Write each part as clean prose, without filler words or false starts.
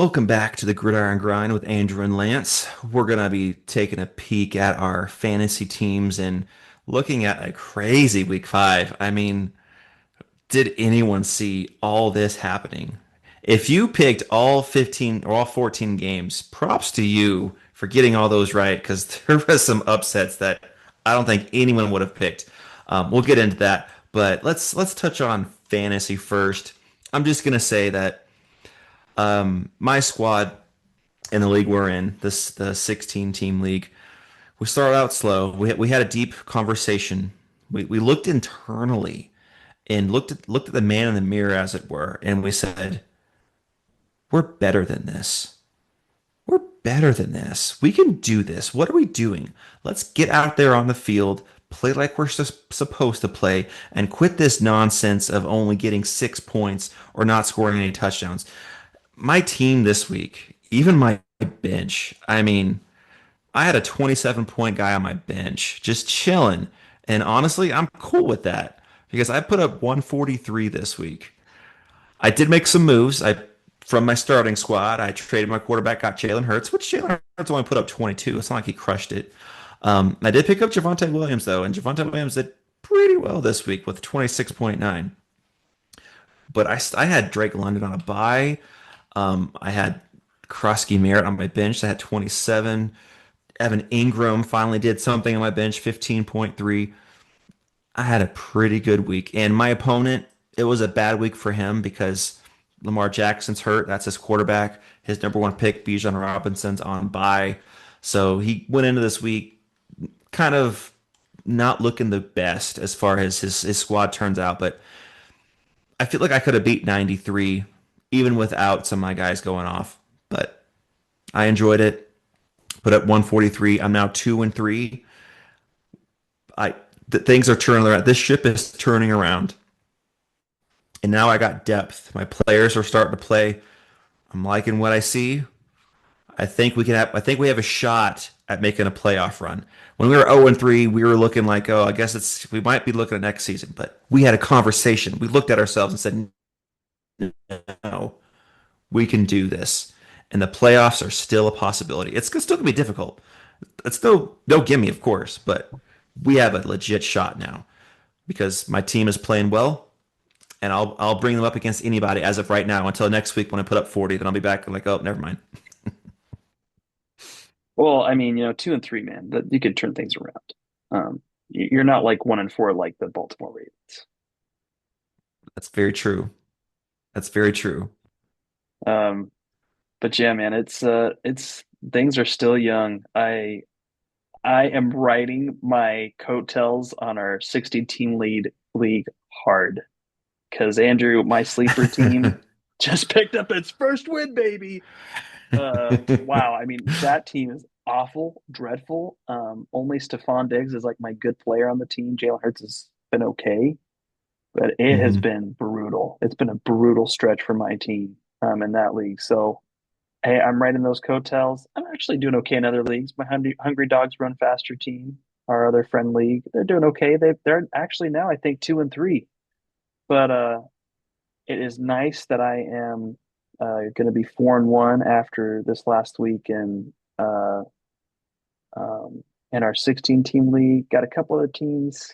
Welcome back to the Gridiron Grind with Andrew and Lance. We're going to be taking a peek at our fantasy teams and looking at a crazy week five. I mean, did anyone see all this happening? If you picked all 15 or all 14 games, props to you for getting all those right because there was some upsets that I don't think anyone would have picked. We'll get into that, but let's touch on fantasy first. I'm just gonna say that my squad in the league we're in, the 16 team league, we started out slow. We had a deep conversation. We looked internally and looked at the man in the mirror, as it were, and we said, "We're better than this. We're better than this. We can do this. What are we doing? Let's get out there on the field, play like we're supposed to play, and quit this nonsense of only getting 6 points or not scoring any touchdowns." My team this week, even my bench, I mean, I had a 27-point guy on my bench just chilling. And honestly, I'm cool with that because I put up 143 this week. I did make some moves. I From my starting squad, I traded my quarterback, got Jalen Hurts, which Jalen Hurts only put up 22. It's not like he crushed it. I did pick up Javonte Williams though, and Javonte Williams did pretty well this week with 26.9. But I had Drake London on a bye. I had Krusky Merritt on my bench. I had 27. Evan Ingram finally did something on my bench, 15.3. I had a pretty good week. And my opponent, it was a bad week for him because Lamar Jackson's hurt. That's his quarterback. His number one pick, Bijan Robinson's on bye. So he went into this week kind of not looking the best as far as his squad turns out. But I feel like I could have beat 93 even without some of my guys going off. But I enjoyed it. Put up 143. I'm now 2-3. Things are turning around. This ship is turning around, and now I got depth. My players are starting to play. I'm liking what I see. I think we have a shot at making a playoff run. When we were 0-3, we were looking like, oh, I guess we might be looking at next season. But we had a conversation. We looked at ourselves and said, no, we can do this. And the playoffs are still a possibility. It's still gonna be difficult. It's still no gimme, of course, but we have a legit shot now because my team is playing well, and I'll bring them up against anybody as of right now until next week when I put up 40. Then I'll be back and like, oh, never mind. Well, I mean, 2-3, man, that you could turn things around. You're not like 1-4 like the Baltimore Ravens. That's very true. That's very true. Um, but yeah, man, it's things are still young. I am riding my coattails on our 60 team league hard because Andrew, my sleeper team, just picked up its first win, baby. Wow. I mean, that team is awful, dreadful. Only Stephon Diggs is like my good player on the team. Jalen Hurts has been okay, but it has hmm been brutal. It's been a brutal stretch for my team in that league. So, hey, I'm riding those coattails. I'm actually doing okay in other leagues. My Hungry Dogs Run Faster team, our other friend league, they're doing okay. They're actually now, I think, 2-3. But it is nice that I am going to be 4-1 after this last week in our 16 team league. Got a couple of teams.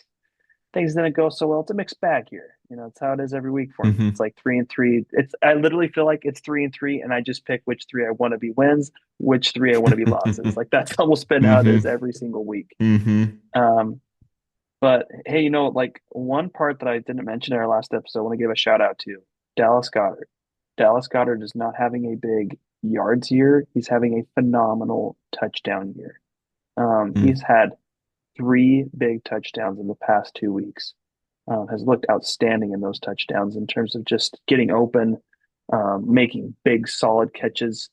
Things didn't go so well. It's a mixed bag here. It's how it is every week for me. hmm It's like 3-3. I literally feel like it's 3-3, and I just pick which three I want to be wins, which three I want to be losses. Like that's almost been how it hmm is every single week. hmm Um, but hey, like one part that I didn't mention in our last episode, I want to give a shout out to Dallas Goddard. Dallas Goddard is not having a big yards year. He's having a phenomenal touchdown year. He's had three big touchdowns in the past 2 weeks. Has looked outstanding in those touchdowns in terms of just getting open, making big, solid catches.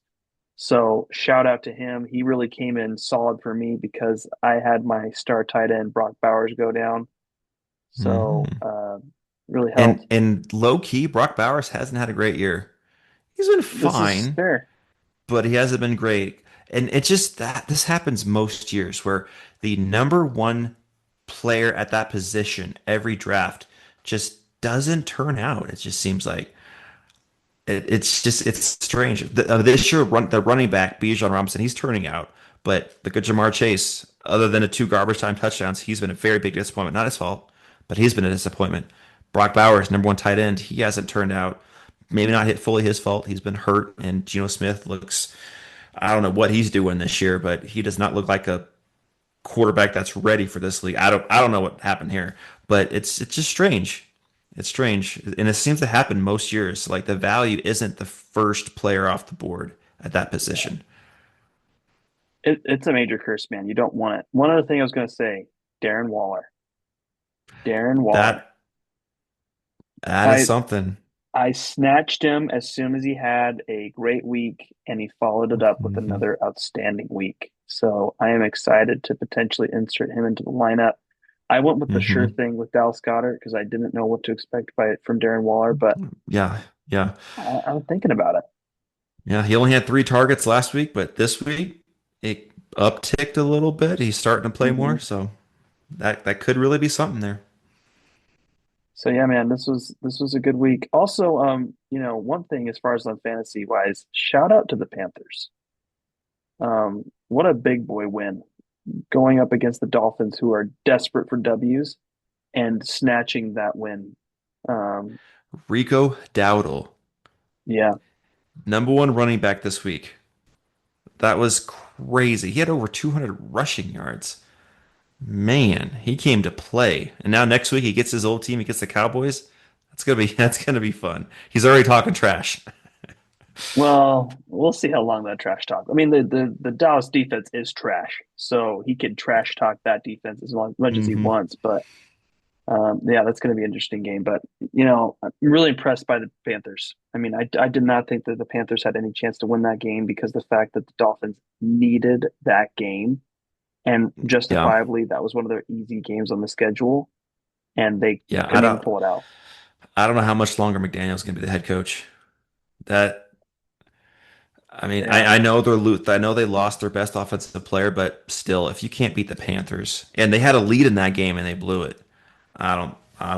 So shout out to him. He really came in solid for me because I had my star tight end Brock Bowers go down. So hmm really helped. and low key, Brock Bowers hasn't had a great year. He's been This is fine, fair. but he hasn't been great. And it's just that this happens most years where the number one player at that position every draft just doesn't turn out. It just seems like It's strange. This year, the running back Bijan Robinson, he's turning out, but the good Jamar Chase, other than the two garbage time touchdowns, he's been a very big disappointment. Not his fault, but he's been a disappointment. Brock Bowers, number one tight end, he hasn't turned out. Maybe not hit fully his fault. He's been hurt, and Geno Smith looks. I don't know what he's doing this year, but he does not look like a quarterback that's ready for this league. I don't know what happened here, but it's just strange. It's strange, and it seems to happen most years. Like the value isn't the first player off the board at that position. It's a major curse, man. You don't want it. One other thing I was going to say, Darren Waller. Darren Waller. That that is I something. I snatched him as soon as he had a great week, and he followed it up with Hmm. another outstanding week. So I am excited to potentially insert him into the lineup. I went with the sure Hmm. thing with Dallas Goedert because I didn't know what to expect from Darren Waller, but Yeah, yeah, I'm thinking about it. yeah. He only had three targets last week, but this week it upticked a little bit. He's starting to play Hmm. more, so that could really be something there. So yeah, man, this was a good week. Also, one thing as far as on fantasy wise, shout out to the Panthers. What a big boy win going up against the Dolphins, who are desperate for W's and snatching that win. Um, Rico Dowdle, yeah, number one running back this week. That was crazy. He had over 200 rushing yards. Man, he came to play. And now next week he gets his old team, he gets the Cowboys. That's gonna be that's gonna be fun. He's already talking trash. well, we'll see how long that trash talk. I mean, the Dallas defense is trash, so he can trash talk that defense much as he Hmm. wants. But yeah, that's going to be an interesting game. But I'm really impressed by the Panthers. I mean, I did not think that the Panthers had any chance to win that game because the fact that the Dolphins needed that game, and Yeah. justifiably, that was one of their easy games on the schedule, and they Yeah. couldn't even pull it out. I don't know how much longer McDaniel's gonna be the head coach. That I mean, Yeah, I know I know they lost their best offensive player, but still, if you can't beat the Panthers, and they had a lead in that game and they blew it, I don't know. I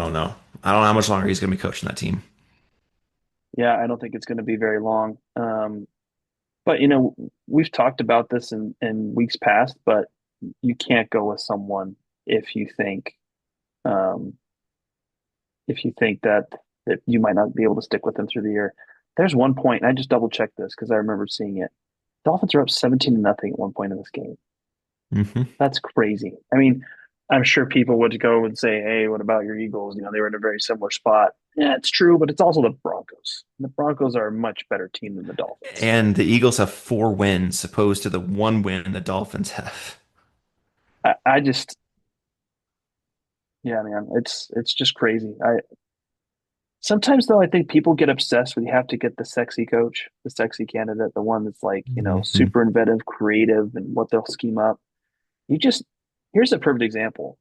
don't know how much longer he's gonna be coaching that team. yeah, I don't think it's going to be very long. But we've talked about this in weeks past, but you can't go with someone if you think um, if you think that you might not be able to stick with them through the year. There's one point, and I just double checked this because I remember seeing it. Dolphins are up 17 to nothing at one point in this game. Hmm. That's crazy. I mean, I'm sure people would go and say, "Hey, what about your Eagles? They were in a very similar spot." Yeah, it's true, but it's also the Broncos. The Broncos are a much better team than the Dolphins. And the Eagles have four wins, opposed to the one win the Dolphins have. I just, yeah, man, it's just crazy. I Sometimes though, I think people get obsessed with you have to get the sexy coach, the sexy candidate, the one that's like, Hmm. super inventive, creative, and what they'll scheme up. You just Here's a perfect example.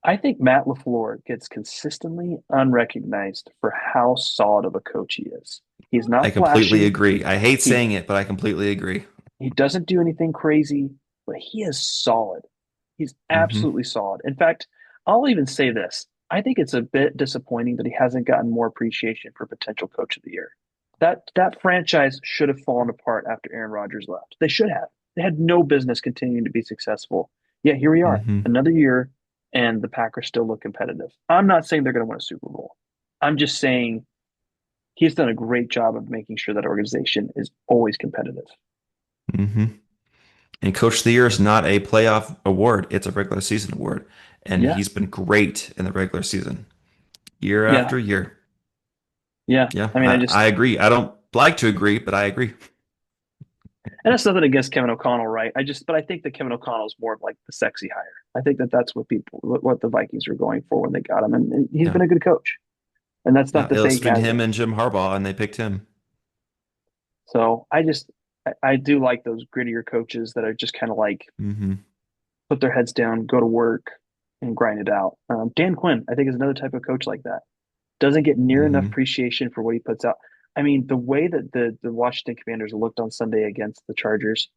I think Matt LaFleur gets consistently unrecognized for how solid of a coach he is. He's I not completely flashy. agree. I hate He saying it, but I completely agree. he doesn't do anything crazy, but he is solid. He's Hmm. absolutely solid. In fact, I'll even say this. I think it's a bit disappointing that he hasn't gotten more appreciation for potential coach of the year. That franchise should have fallen apart after Aaron Rodgers left. They should have. They had no business continuing to be successful. Yet here we are, Hmm. another year, and the Packers still look competitive. I'm not saying they're going to win a Super Bowl. I'm just saying he's done a great job of making sure that organization is always competitive. Hmm. And Coach of the Year is not a playoff award, it's a regular season award. And Yeah, he's been great in the regular season, year yeah, after year. yeah. Yeah, I mean, I agree. I don't like to agree, but I agree. and that's nothing against Kevin O'Connell, right? But I think that Kevin O'Connell is more of like the sexy hire. I think that that's what the Vikings were going for when they got him, and he's Yeah. been a good coach. And that's not Yeah. to It was say he between him hasn't. and Jim Harbaugh, and they picked him. So I do like those grittier coaches that are just kind of like Hmm. put their heads down, go to work, and grind it out. Dan Quinn, I think, is another type of coach like that. Doesn't get near enough Hmm. appreciation for what he puts out. I mean, the way that the Washington Commanders looked on Sunday against the Chargers,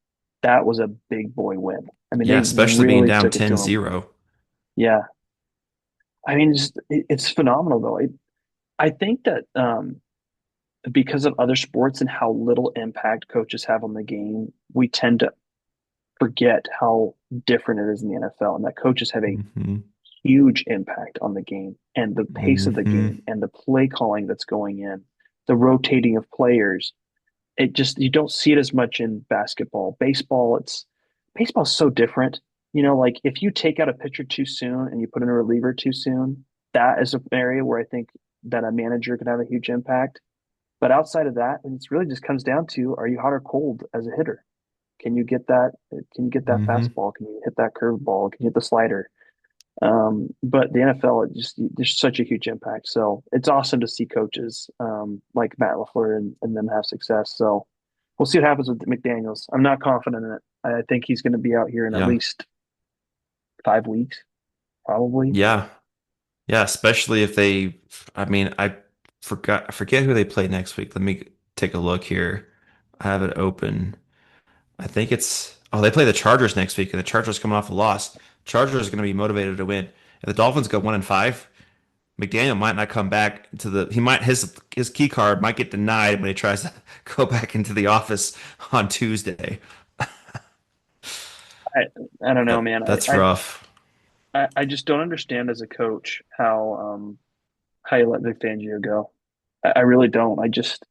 that was a big boy win. I mean, Yeah, they especially being really down took it to ten him. zero. Yeah, I mean, it's phenomenal though. I think that because of other sports and how little impact coaches have on the game, we tend to forget how different it is in the NFL and that coaches have a Hmm. huge impact on the game and the pace of the Hmm. game and the play calling that's going in, the rotating of players. It just you don't see it as much in basketball. Baseball's so different. Like if you take out a pitcher too soon and you put in a reliever too soon, that is an area where I think that a manager could have a huge impact. But outside of that, and it's really just comes down to are you hot or cold as a hitter? Can you get that? Can you get that Hmm. fastball? Can you hit that curveball? Can you hit the slider? But the NFL, it just there's such a huge impact. So it's awesome to see coaches like Matt LaFleur and them have success. So we'll see what happens with McDaniels. I'm not confident in it. I think he's going to be out here in at Yeah. least 5 weeks, probably. Yeah. Yeah. Especially if they, I mean, I forget who they play next week. Let me take a look here. I have it open. I think they play the Chargers next week, and the Chargers coming off a loss. Chargers are going to be motivated to win. If the Dolphins go 1-5, McDaniel might not come back to his key card might get denied when he tries to go back into the office on Tuesday. I I don't know, man. That's rough. I just don't understand as a coach how you let Vic Fangio go. I really don't. I just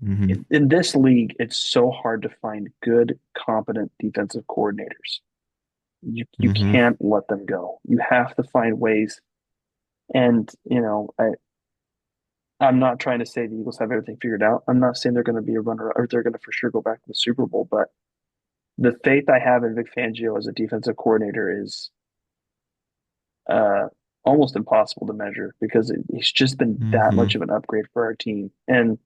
Hmm. in this league, it's so hard to find good, competent defensive coordinators. You Hmm. can't let them go. You have to find ways. And I'm not trying to say the Eagles have everything figured out. I'm not saying they're going to be a runner or they're going to for sure go back to the Super Bowl. But the faith I have in Vic Fangio as a defensive coordinator is uh, almost impossible to measure because he's just been that much Hmm. of an upgrade for our team. And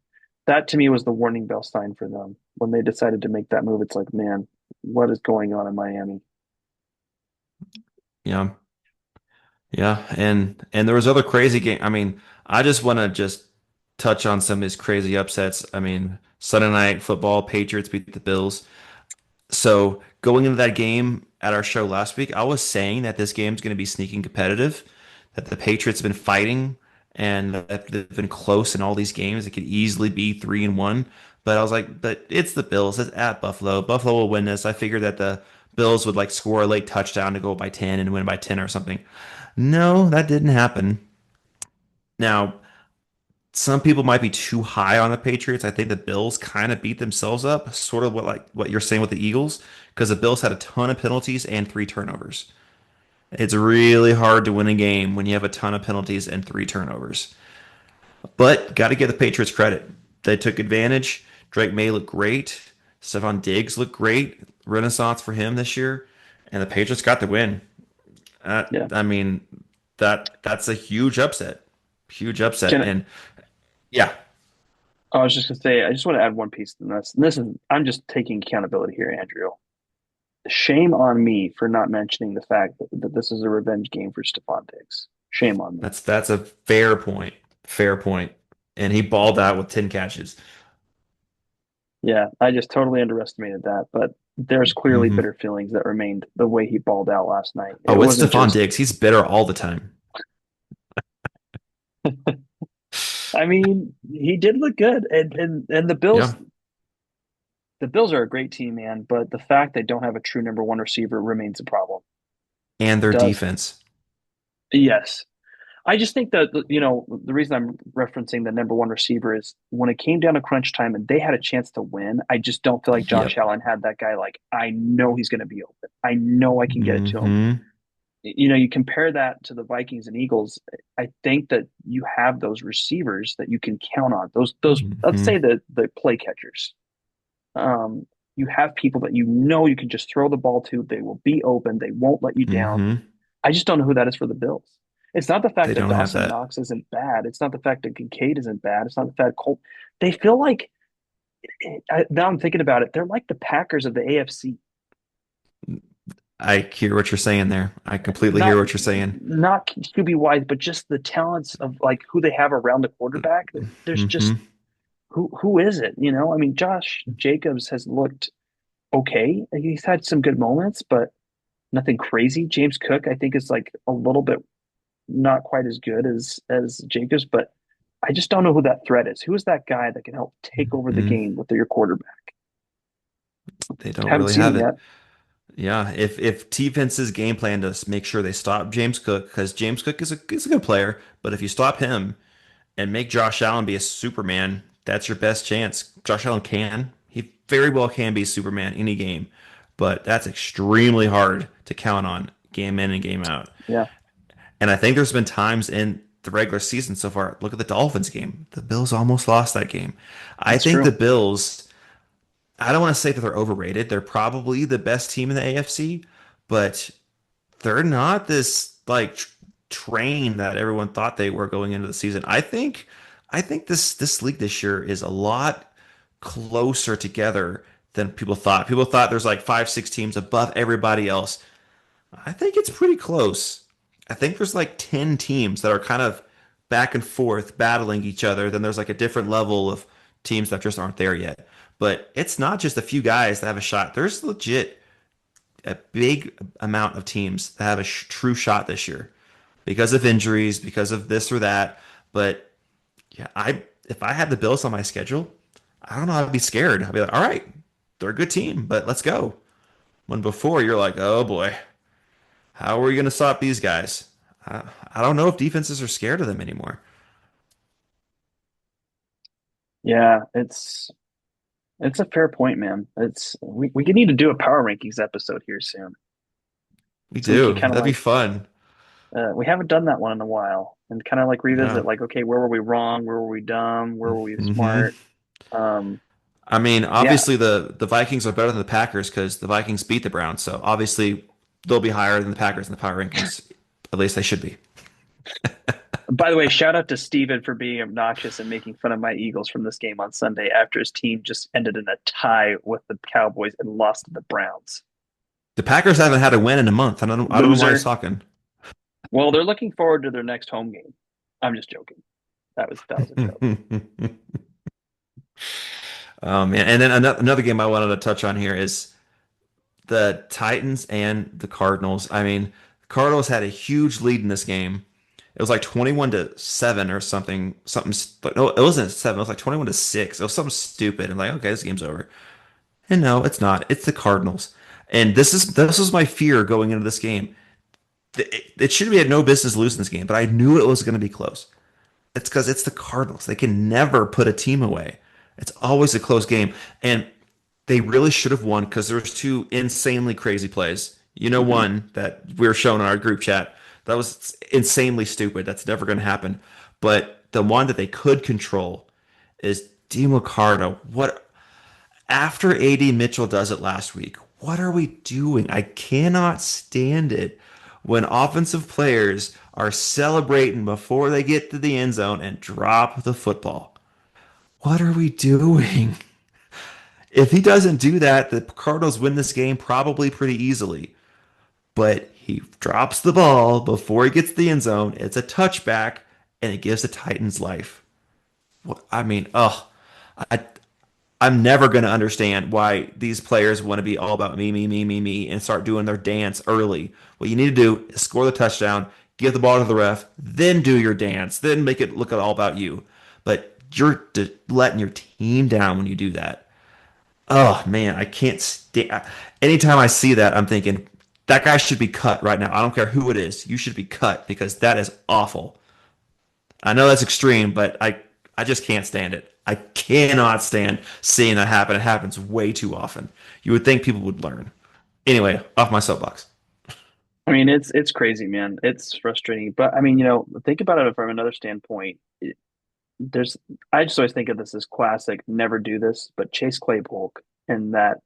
that to me was the warning bell sign for them when they decided to make that move. It's like, man, what is going on in Miami? Yeah. Yeah. And there was other crazy game. I mean, I just want to just touch on some of these crazy upsets. I mean, Sunday night football, Patriots beat the Bills. So going into that game at our show last week, I was saying that this game's going to be sneaking competitive, that the Patriots have been fighting and that they've been close in all these games. It could easily be 3-1. But I was like, but it's the Bills. It's at Buffalo. Buffalo will win this. I figured that the Bills would like score a late touchdown to go by 10 and win by 10 or something. No, that didn't happen. Now, some people might be too high on the Patriots. I think the Bills kind of beat themselves up, sort of what you're saying with the Eagles, because the Bills had a ton of penalties and three turnovers. It's really hard to win a game when you have a ton of penalties and three turnovers. But got to give the Patriots credit. They took advantage. Drake May looked great. Stephon Diggs looked great. Renaissance for him this year. And the Patriots got the win. Yeah. I mean, that's a huge upset. Huge upset. Can And yeah, I was just gonna say, I just want to add one piece to this. And this is I'm just taking accountability here, Andrew. Shame on me for not mentioning the fact that this is a revenge game for Stephon Diggs. Shame on me. that's a fair point. Fair point. And he balled out with 10 catches. Yeah, I just totally underestimated that. But there's clearly Hmm. bitter feelings that remained the way he balled out last night. It Oh, it's wasn't Stephon just, Diggs. He's bitter all the time. I mean, he did look good. And Yeah. the Bills are a great team, man. But the fact they don't have a true number one receiver remains a problem. And It their does. defense. Yes. I just think that the reason I'm referencing the number one receiver is when it came down to crunch time and they had a chance to win. I just don't feel like Josh Yep. Allen had that guy. Like I know he's going to be open. I know I can get it to him. Hmm. You compare that to the Vikings and Eagles. I think that you have those receivers that you can count on. Those let's Hmm. say the play catchers. Um, you have people that you can just throw the ball to. They will be open. They won't let you down. Hmm. I just don't know who that is for the Bills. It's not the They fact that don't have Dawson that. Knox isn't bad. It's not the fact that Kincaid isn't bad. It's not the fact Colt. They feel like now I'm thinking about it. They're like the Packers of the AFC. I hear what you're saying there. I completely Not hear what you're saying. not QB wise, but just the talents of like who they have around the quarterback. There's just Hmm. who is it? I mean, Josh Jacobs has looked okay. He's had some good moments, but nothing crazy. James Cook, I think, is like a little bit not quite as good as Jacobs, but I just don't know who that threat is. Who is that guy that can help take over the Mm, game with your quarterback? they don't Haven't really seen have it it. yet. Yeah, if defense's game plan to make sure they stop James Cook, because James Cook is a good player, but if you stop him and make Josh Allen be a Superman, that's your best chance. Josh Allen can. He very well can be Superman any game, but that's extremely hard to count on game in and game out. Yeah, And I think there's been times in the regular season so far. Look at the Dolphins game. The Bills almost lost that game. I that's think the true. Bills, I don't want to say that they're overrated. They're probably the best team in the AFC, but they're not this like train that everyone thought they were going into the season. I think this league this year is a lot closer together than people thought. People thought there's like five, six teams above everybody else. I think it's pretty close. I think there's like 10 teams that are kind of back and forth battling each other. Then there's like a different level of teams that just aren't there yet. But it's not just a few guys that have a shot. There's legit a big amount of teams that have a true shot this year because of injuries, because of this or that. But yeah, I if I had the Bills on my schedule, I don't know, I'd be scared. I'd be like, all right, they're a good team, but let's go. When before you're like, oh boy, how are we going to stop these guys? I don't know if defenses are scared of them anymore. Yeah, it's a fair point, man. We could need to do a power rankings episode here soon, We so we could do. kind of That'd be like fun. we haven't done that one in a while, and kind of like Yeah. revisit like, okay, where were we wrong? Where were we dumb? Where were we hmm smart? Um, I mean, yeah, obviously the Vikings are better than the Packers because the Vikings beat the Browns, so obviously they'll be higher than the Packers in the power rankings. At least they should be. by the way, shout out to Steven for being obnoxious and making fun of my Eagles from this game on Sunday after his team just ended in a tie with the Cowboys and lost to the Browns. The Packers haven't had a win in a month. I don't know why he's Loser. talking. Well, they're looking forward to their next home game. I'm just joking. That was a joke. Man, and then another game I wanted to touch on here is the Titans and the Cardinals. I mean, Cardinals had a huge lead in this game. It was like 21-7 or something. Something. But no, it wasn't 7. It was like 21-6. It was something stupid. And like, okay, this game's over. And no, it's not. It's the Cardinals. And this was my fear going into this game. It should be had no business losing this game, but I knew it was going to be close. It's because it's the Cardinals. They can never put a team away. It's always a close game. And they really should have won because there was two insanely crazy plays. Hmm. One that we were shown in our group chat that was insanely stupid. That's never going to happen. But the one that they could control is DeMarcado. What after AD Mitchell does it last week? What are we doing? I cannot stand it when offensive players are celebrating before they get to the end zone and drop the football. What are we doing? If he doesn't do that, the Cardinals win this game probably pretty easily. But he drops the ball before he gets to the end zone. It's a touchback, and it gives the Titans life. I mean, I, I'm never going to understand why these players want to be all about me, me, me, me, me, and start doing their dance early. What you need to do is score the touchdown, give the ball to the ref, then do your dance, then make it look all about you. But you're letting your team down when you do that. Oh man, I can't stand. Anytime I see that, I'm thinking that guy should be cut right now. I don't care who it is. You should be cut because that is awful. I know that's extreme, but I just can't stand it. I cannot stand seeing that happen. It happens way too often. You would think people would learn. Anyway, off my soapbox. I mean, it's crazy, man. It's frustrating, but I mean, think about it from another standpoint. There's, I just always think of this as classic. Never do this, but Chase Claypool in that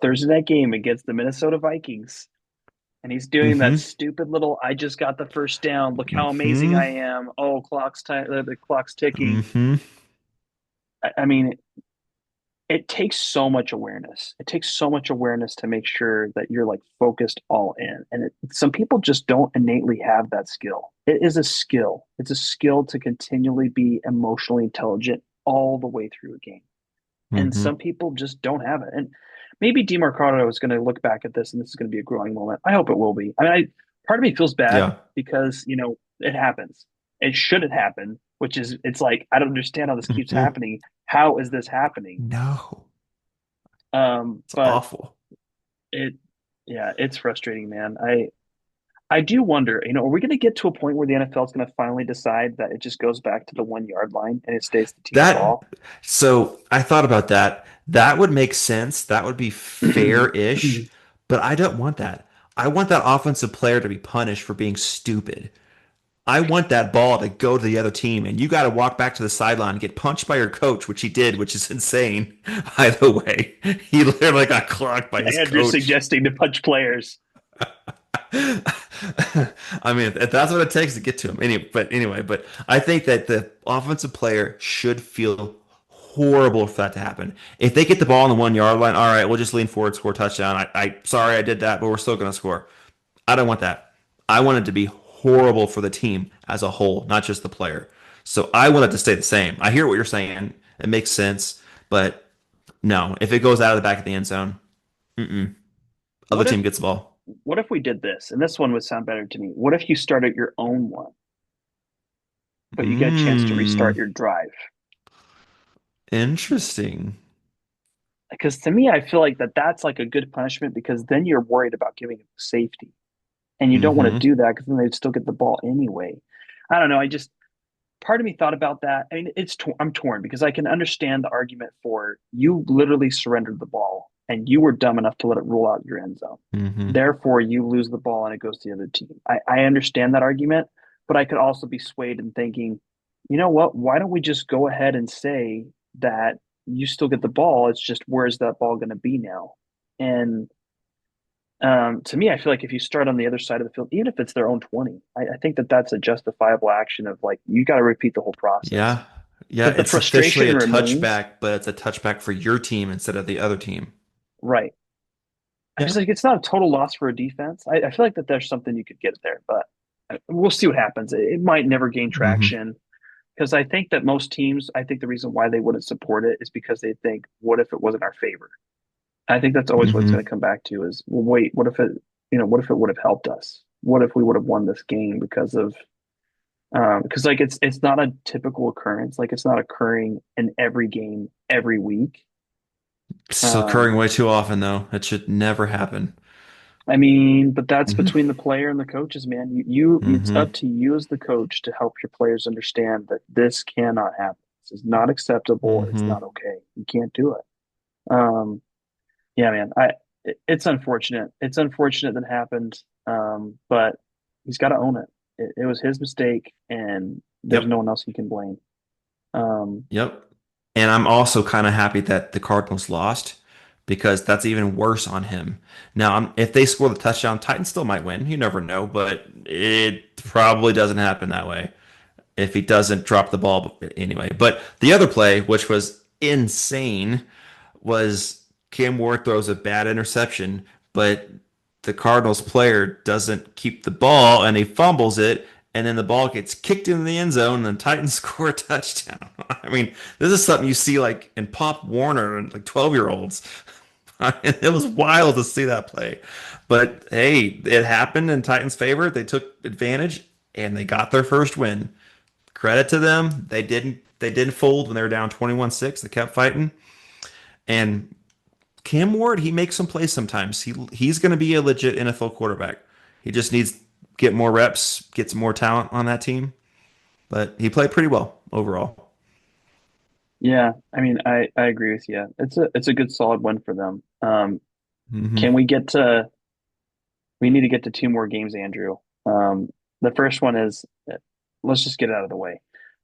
Thursday night game against the Minnesota Vikings, and he's doing that Mm-hmm. stupid little "I just got the first down. Look how amazing Mm-hmm. I am. Oh, clock's time. The clock's ticking." Mm-hmm. I mean, it takes so much awareness. It takes so much awareness to make sure that you're like focused all in. And some people just don't innately have that skill. It is a skill. It's a skill to continually be emotionally intelligent all the way through a game. And Mm-hmm. some people just don't have it. And maybe DeMarcado is going to look back at this and this is going to be a growing moment. I hope it will be. I mean, part of me feels bad Yeah. because, it happens. It shouldn't happen. which is it's like I don't understand how this keeps Mhm. happening. How is this happening? No, it's But awful. it yeah, it's frustrating, man. I do wonder, are we going to get to a point where the NFL is going to finally decide that it just goes back to the 1 yard line and it stays the team's That ball? so I thought about that. That would make sense. That would be fair-ish, but I don't want that. I want that offensive player to be punished for being stupid. I want that ball to go to the other team, and you got to walk back to the sideline and get punched by your coach, which he did, which is insane. Either way, he literally got clocked by his And you're coach. suggesting to punch players. I mean, if that's what it takes to get to him. But I think that the offensive player should feel horrible for that to happen. If they get the ball on the 1 yard line, all right, we'll just lean forward, score a touchdown. I sorry I did that, but we're still going to score. I don't want that. I want it to be horrible for the team as a whole, not just the player. So I want it to stay the same. I hear what you're saying. It makes sense, but no, if it goes out of the back of the end zone, other What if team gets the ball. what if we did this? And this one would sound better to me. What if you started your own one, but you get a chance to Hmm. restart your drive? Interesting. Because to me, I feel like that's like a good punishment because then you're worried about giving it safety. And you don't want to Hmm. do that because then they'd still get the ball anyway. I don't know. I just part of me thought about that. I mean, I'm torn because I can understand the argument for you literally surrendered the ball and you were dumb enough to let it roll out your end zone. Hmm. Therefore, you lose the ball and it goes to the other team. I understand that argument, but I could also be swayed in thinking, you know what? Why don't we just go ahead and say that you still get the ball? It's just where's that ball going to be now? And to me, I feel like if you start on the other side of the field, even if it's their own 20, I think that that's a justifiable action of like, you got to repeat the whole process. Yeah. Yeah, But the it's officially frustration a remains, touchback, but it's a touchback for your team instead of the other team. right? I Yeah. was like, it's not a total loss for a defense. I feel like that there's something you could get there, but we'll see what happens. It might never gain Hmm. traction because I think that most teams, I think the reason why they wouldn't support it is because they think, what if it wasn't our favor? I think that's always what it's going Hmm. to come back to is, well, wait, what if it would have helped us? What if we would have won this game because like it's not a typical occurrence, like it's not occurring in every game every week. Still occurring Um, way too often, though. It should never happen. I mean, but that's Hmm. between the player and the coaches, man. It's Hmm. up to you as the coach to help your players understand that this cannot happen. This is not acceptable. It's Hmm. not okay. You can't do it. Um, yeah, man. It's unfortunate. It's unfortunate that happened. But he's got to own it. It was his mistake, and there's no Yep. one else he can blame. Um, Yep. And I'm also kind of happy that the Cardinals lost because that's even worse on him. Now, if they score the touchdown, Titans still might win. You never know, but it probably doesn't happen that way if he doesn't drop the ball anyway. But the other play, which was insane, was Cam Ward throws a bad interception, but the Cardinals player doesn't keep the ball and he fumbles it, and then the ball gets kicked into the end zone, and the Titans score a touchdown. I mean, this is something you see like in Pop Warner and like 12-year-olds. It was wild to see that play. But hey, it happened in Titans' favor. They took advantage and they got their first win. Credit to them. They didn't fold when they were down 21-6. They kept fighting. And Cam Ward, he makes some plays sometimes. He's going to be a legit NFL quarterback. He just needs to get more reps, get some more talent on that team. But he played pretty well overall. yeah, I mean, I agree with you. It's a good solid win for them. Hmm. Can we get to? We need to get to two more games, Andrew. The first one is let's just get it out of the way.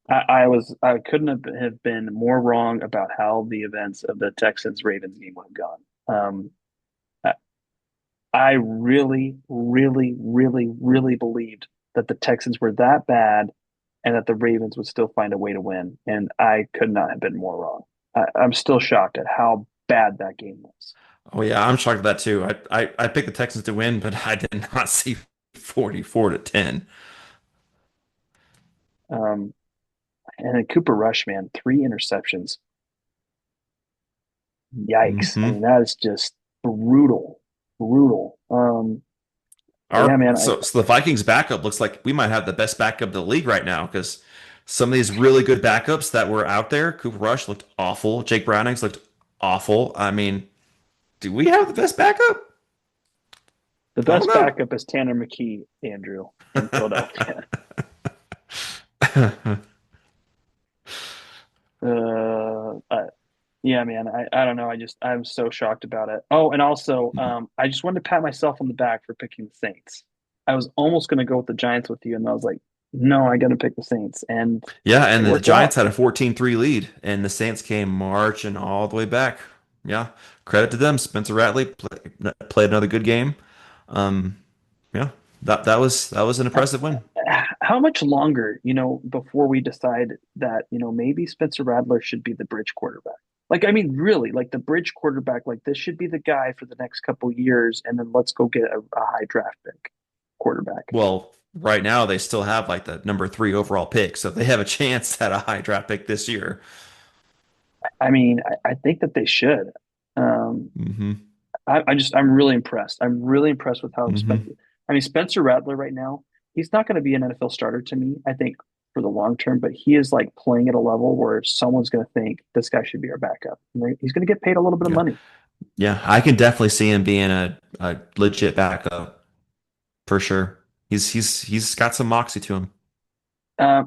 I couldn't have been more wrong about how the events of the Texans Ravens game would have gone. I, I really, really, really, really believed that the Texans were that bad and that the Ravens would still find a way to win. And I could not have been more wrong. I'm still shocked at how bad that game was. Oh yeah, I'm shocked at that too. I picked the Texans to win, but I did not see 44-10. Um, and then Cooper Rush, man, three interceptions. Yikes. I mean, Hmm. that is just brutal, brutal. But yeah, Our man, so the Vikings backup looks like we might have the best backup in the league right now because Some of these really good backups that were out there, Cooper Rush looked awful. Jake Brownings looked awful. I mean, do we have the best backup? The I don't best know. backup is Tanner McKee, Andrew, in Philadelphia. Yeah, man. I don't know. I'm so shocked about it. Oh, and also, I just wanted to pat myself on the back for picking the Saints. I was almost going to go with the Giants with you, and I was like, no, I got to pick the Saints, and Yeah, it and the worked Giants out. had a 14-3 lead, and the Saints came marching all the way back. Yeah, credit to them. Spencer Rattler played another good game. Um, yeah, that was an impressive win. How much longer, before we decide that, maybe Spencer Rattler should be the bridge quarterback? Like, I mean, really, like the bridge quarterback, like this should be the guy for the next couple years, and then let's go get a high draft pick quarterback. Well, right now they still have like the number 3 overall pick, so they have a chance at a high draft pick this year. I mean, I think that they should. Um, Hmm. I'm really impressed. I'm really impressed with how Hmm. Spencer. I mean, Spencer Rattler right now, he's not going to be an NFL starter to me. I think for the long term, but he is like playing at a level where someone's going to think this guy should be our backup. And he's going to get paid a little bit of Yeah, money. yeah, I can definitely see him being a legit backup for sure. He's got some moxie to him.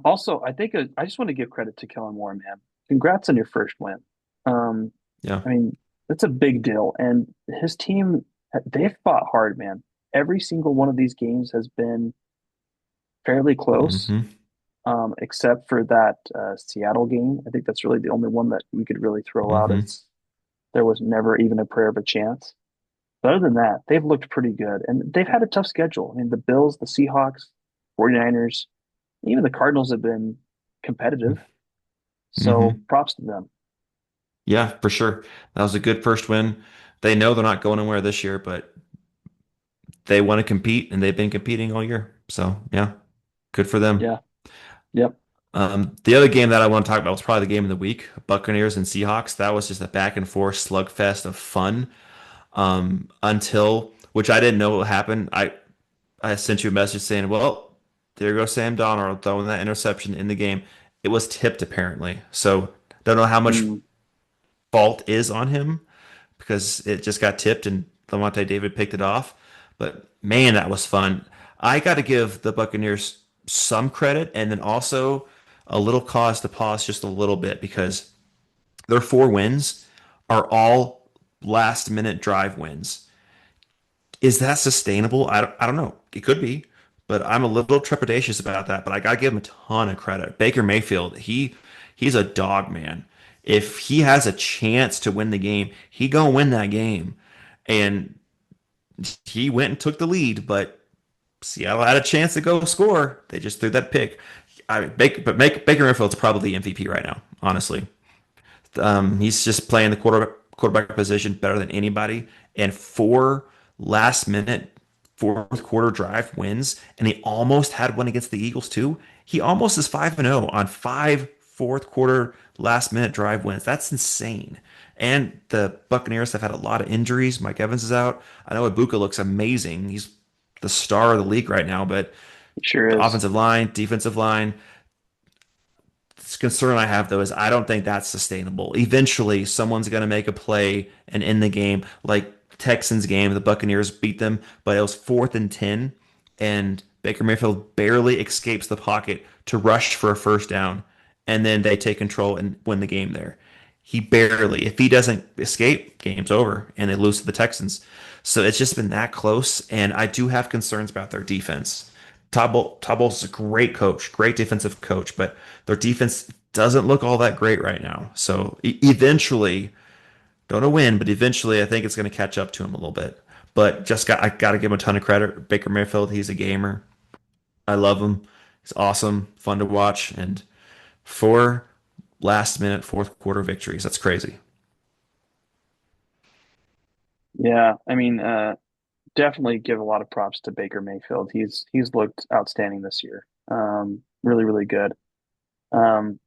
Also, I think I just want to give credit to Kellen Moore, man. Congrats on your first win. Um, Yeah. I mean, that's a big deal, and his team they've fought hard, man. Every single one of these games has been fairly close. Hmm. Except for that Seattle game. I think that's really the only one that we could really throw out Hmm. as there was never even a prayer of a chance. But other than that, they've looked pretty good. And they've had a tough schedule. I mean, the Bills, the Seahawks, 49ers, even the Cardinals have been competitive. So Hmm. props to them. Yeah, for sure. That was a good first win. They know they're not going anywhere this year, but they want to compete, and they've been competing all year. So yeah, good for them. Yeah. Yep. The other game that I want to talk about was probably the game of the week, Buccaneers and Seahawks. That was just a back and forth slugfest of fun. Until which I didn't know what happened. I sent you a message saying, "Well, there goes Sam Donald throwing that interception in the game." It was tipped apparently, so don't know how much Mm, fault is on him because it just got tipped and Lamonte David picked it off. But man, that was fun. I got to give the Buccaneers some credit and then also a little cause to pause just a little bit because their 4 wins are all last minute drive wins. Is that sustainable? I don't know. It could be, but I'm a little trepidatious about that. But I gotta give him a ton of credit. Baker Mayfield, he's a dog man. If he has a chance to win the game, he gonna win that game. And he went and took the lead, but Seattle had a chance to go score. They just threw that pick. Baker Mayfield's probably the MVP right now, honestly. He's just playing the quarterback position better than anybody. And 4 last minute fourth quarter drive wins, and he almost had one against the Eagles too. He almost is 5-0 on 5 fourth quarter last minute drive wins. That's insane. And the Buccaneers have had a lot of injuries. Mike Evans is out. I know Ibuka looks amazing. He's the star of the league right now, but it sure the is. offensive line, defensive line, concern I have though is I don't think that's sustainable. Eventually, someone's going to make a play and end the game. Like Texans game, the Buccaneers beat them, but it was 4th and 10, and Baker Mayfield barely escapes the pocket to rush for a first down, and then they take control and win the game there. He barely. If he doesn't escape, game's over, and they lose to the Texans. So it's just been that close, and I do have concerns about their defense. Todd Bowles is a great coach, great defensive coach, but their defense doesn't look all that great right now. So eventually, don't know when, but eventually, I think it's going to catch up to him a little bit. But I got to give him a ton of credit. Baker Mayfield, he's a gamer. I love him. He's awesome, fun to watch, and 4 last minute fourth quarter victories. That's crazy. Yeah. I mean, definitely give a lot of props to Baker Mayfield. He's looked outstanding this year. Really, really good. Um,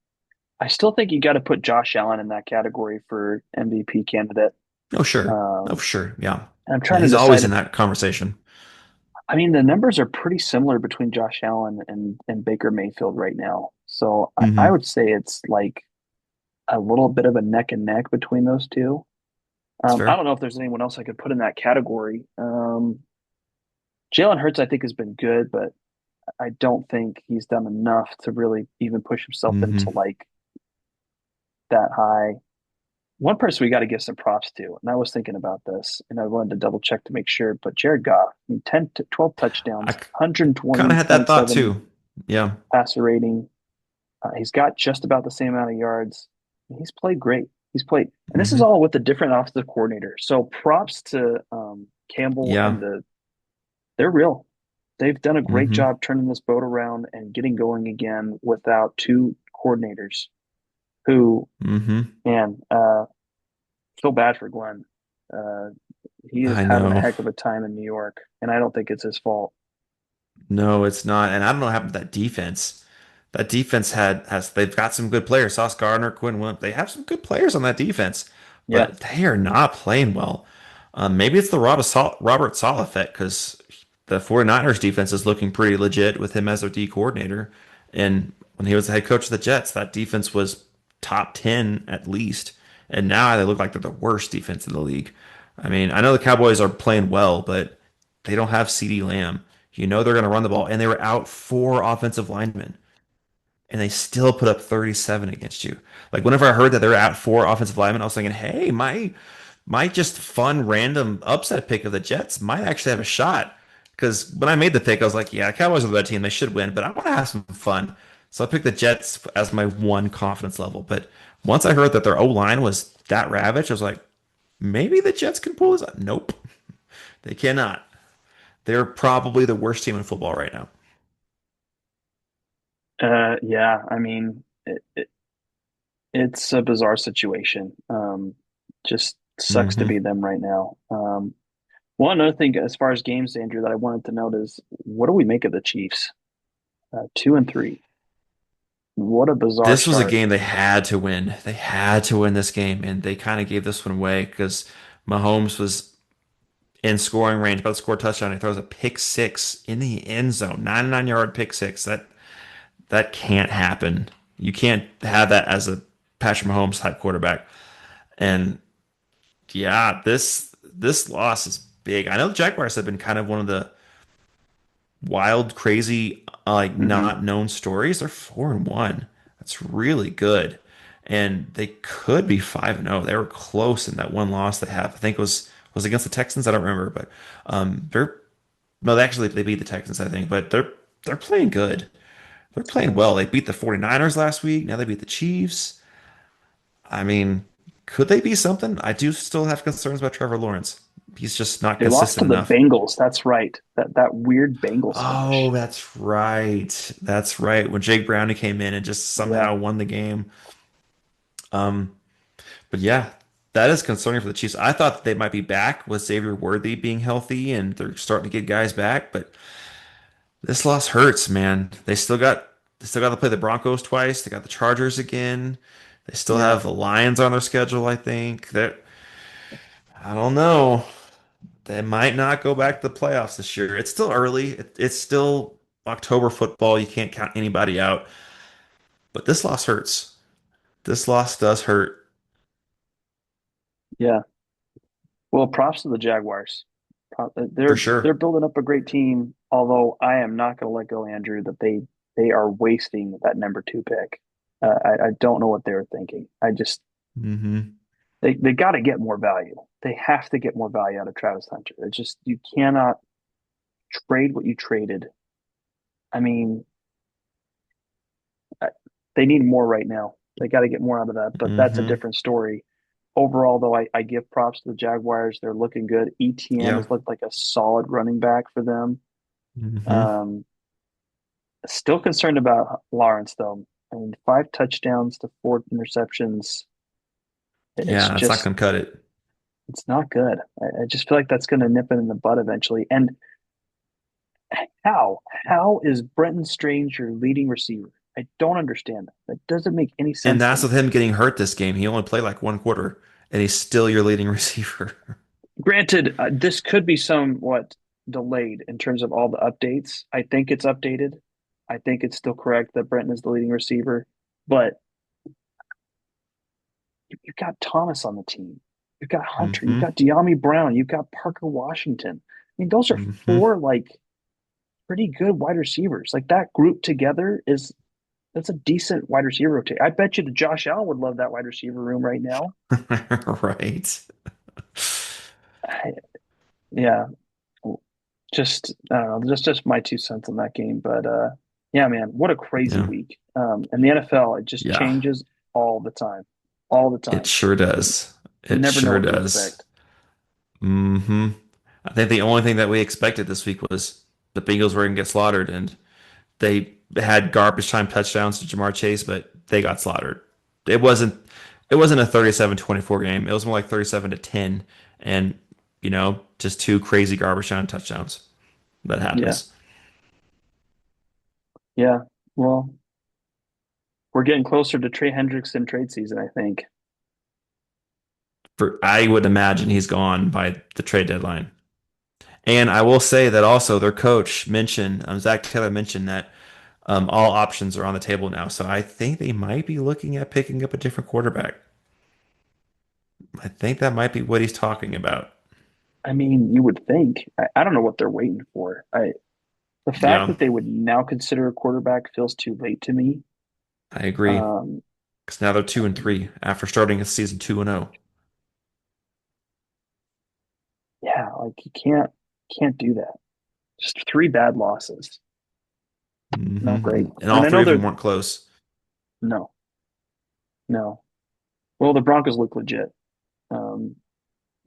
I still think you got to put Josh Allen in that category for MVP candidate. Oh sure, oh Um, sure, yeah, and I'm yeah. trying to He's decide always in if that conversation. I mean the numbers are pretty similar between Josh Allen and Baker Mayfield right now. So I Hmm. would say it's like a little bit of a neck and neck between those two. It's I fair. don't know if there's anyone else I could put in that category. Jalen Hurts, I think, has been good, but I don't think he's done enough to really even push himself into Hmm. like that high. One person we got to give some props to, and I was thinking about this, and I wanted to double check to make sure, but Jared Goff, I mean, 10 to 12 I touchdowns, kind of had that thought 120.7 too. Yeah. passer rating. He's got just about the same amount of yards. He's played great. He's played, and this is Hmm. all with a different offensive coordinator. So props to Campbell Yeah. and they're real. They've done a great Hmm. job turning this boat around and getting going again without two coordinators who, Hmm. man, feel bad for Glenn. Uh, he is I having a know. heck of a time in New York, and I don't think it's his fault. No, it's not. And I don't know what happened to that defense. That defense has they've got some good players. Sauce Gardner, Quinn Williams. They have some good players on that defense, Yeah, but they are not playing well. Maybe it's the Robert Sala effect because the 49ers defense is looking pretty legit with him as their D coordinator. And when he was the head coach of the Jets, that defense was top 10 at least. And now they look like they're the worst defense in the league. I mean, I know the Cowboys are playing well, but they don't have CeeDee Lamb. You know they're going to run the ball, and they were out four offensive linemen, and they still put up 37 against you. Like whenever I heard that they're out four offensive linemen, I was thinking, hey, my just fun random upset pick of the Jets might actually have a shot. Because when I made the pick, I was like, yeah, Cowboys are the better team. They should win, but I want to have some fun. So I picked the Jets as my one confidence level. But once I heard that their O line was that ravaged, I was like, maybe the Jets can pull this out. Nope, they cannot. They're probably the worst team in football right now. yeah. I mean, it's a bizarre situation. Just sucks to Hmm. be them right now. One other thing, as far as games, Andrew, that I wanted to note is what do we make of the Chiefs? 2-3. What a bizarre This was a start. game they had to win. They had to win this game, and they kind of gave this one away because Mahomes was in scoring range, about to score a touchdown. He throws a pick six in the end zone, 99-yard pick six. That can't happen. You can't have that as a Patrick Mahomes type quarterback. And yeah, this loss is big. I know the Jaguars have been kind of one of the wild, crazy, like Hmm. not known stories. They're 4-1. That's really good. And they could be 5-0. They were close in that one loss they have. I think it was against the Texans. I don't remember, but they're no, they beat the Texans, I think, but they're playing good. They're playing well. They beat the 49ers last week. Now they beat the Chiefs. I mean, could they be something? I do still have concerns about Trevor Lawrence. He's just not They lost to consistent the enough. Bengals. That's right. That weird Bengals Oh, finish. that's right. That's right. When Jake Browning came in and just Yeah. somehow won the game. Um, but yeah, that is concerning for the Chiefs. I thought that they might be back with Xavier Worthy being healthy and they're starting to get guys back, but this loss hurts, man. They still got to play the Broncos twice. They got the Chargers again. They still Yeah. have the Lions on their schedule, I think. I don't know. They might not go back to the playoffs this year. It's still early. It's still October football. You can't count anybody out. But this loss hurts. This loss does hurt Yeah. Well, props to the Jaguars. for They're sure. building up a great team. Although I am not going to let go, Andrew, that they are wasting that number two pick. I don't know what they were thinking. I just Hmm. they got to get more value. They have to get more value out of Travis Hunter. It's just you cannot trade what you traded. I mean, I- they need more right now. They got to get more out of that, but that's a Hmm. different story. Overall, though, I give props to the Jaguars. They're looking good. ETN Yeah. has looked like a solid running back for them. Hmm. Um, Still concerned about Lawrence, though. I mean, 5 touchdowns to 4 interceptions. It's Yeah, that's not just, gonna cut it. it's not good. I just feel like that's going to nip it in the bud eventually. And how is Brenton Strange your leading receiver? I don't understand that. That doesn't make any And sense to that's me. with him getting hurt this game. He only played like one quarter, and he's still your leading receiver. Granted, this could be somewhat delayed in terms of all the updates. I think it's updated. I think it's still correct that Brenton is the leading receiver, but you've got Thomas on the team. You've got Hunter. You've Mm-hmm. got De'Ami Brown. You've got Parker Washington. I mean, those are Mm-hmm. four like pretty good wide receivers. Like that group together is that's a decent wide receiver rotation. I bet you the Josh Allen would love that wide receiver room right now. Right. I, yeah, just I don't know, just my 2 cents on that game. But yeah, man, what a crazy Yeah. week. And the NFL, it just Yeah. changes all the time, all the It time. sure You does. It never know sure what to does. expect. Hmm. I think the only thing that we expected this week was the Bengals were going to get slaughtered, and they had garbage time touchdowns to Jamar Chase, but they got slaughtered. It wasn't it wasn't a 37-24 game. It was more like 37-10, and just two crazy garbage time touchdowns. That Yeah, happens. yeah. Well, we're getting closer to Trey Hendrickson trade season, I think. For I would imagine he's gone by the trade deadline. And I will say that also their coach mentioned, Zach Taylor mentioned that all options are on the table now. So I think they might be looking at picking up a different quarterback. I think that might be what he's talking about. I mean, you would think. I don't know what they're waiting for. The fact Yeah, that they would now consider a quarterback feels too late to me. I agree. Um, Because now they're 2-3 after starting a season 2-0. yeah, like you can't do that. Just three bad losses. Not great. And And all I three know of them they're weren't close. no, no. Well, the Broncos look legit. Um,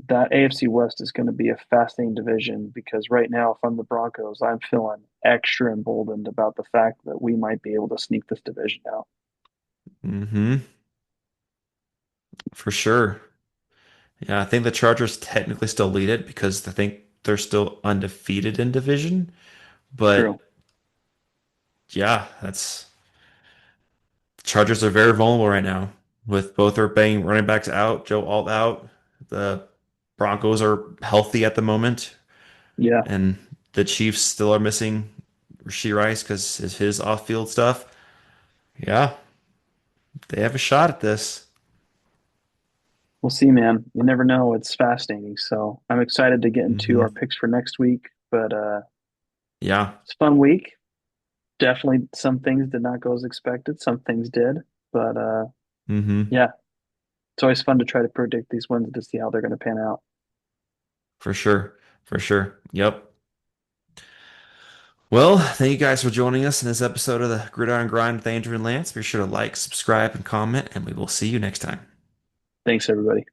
that AFC West is going to be a fascinating division because right now, if I'm the Broncos, I'm feeling extra emboldened about the fact that we might be able to sneak this division out. Hmm. For sure. Yeah, I think the Chargers technically still lead it because I think they're still undefeated in division. But True. yeah, that's Chargers are very vulnerable right now with both their bang running backs out, Joe Alt out. The Broncos are healthy at the moment, Yeah, and the Chiefs still are missing Rashee Rice because of his off-field stuff. Yeah, they have a shot at this. we'll see, man. You never know. It's fascinating. So I'm excited to get into our Hmm. picks for next week. But Yeah. it's a fun week. Definitely some things did not go as expected. Some things did. But Hmm. yeah, it's always fun to try to predict these ones to see how they're going to pan out. For sure. For sure. Yep. Well, thank you guys for joining us in this episode of the Gridiron Grind with Andrew and Lance. Be sure to like, subscribe, and comment, and we will see you next time. Thanks, everybody.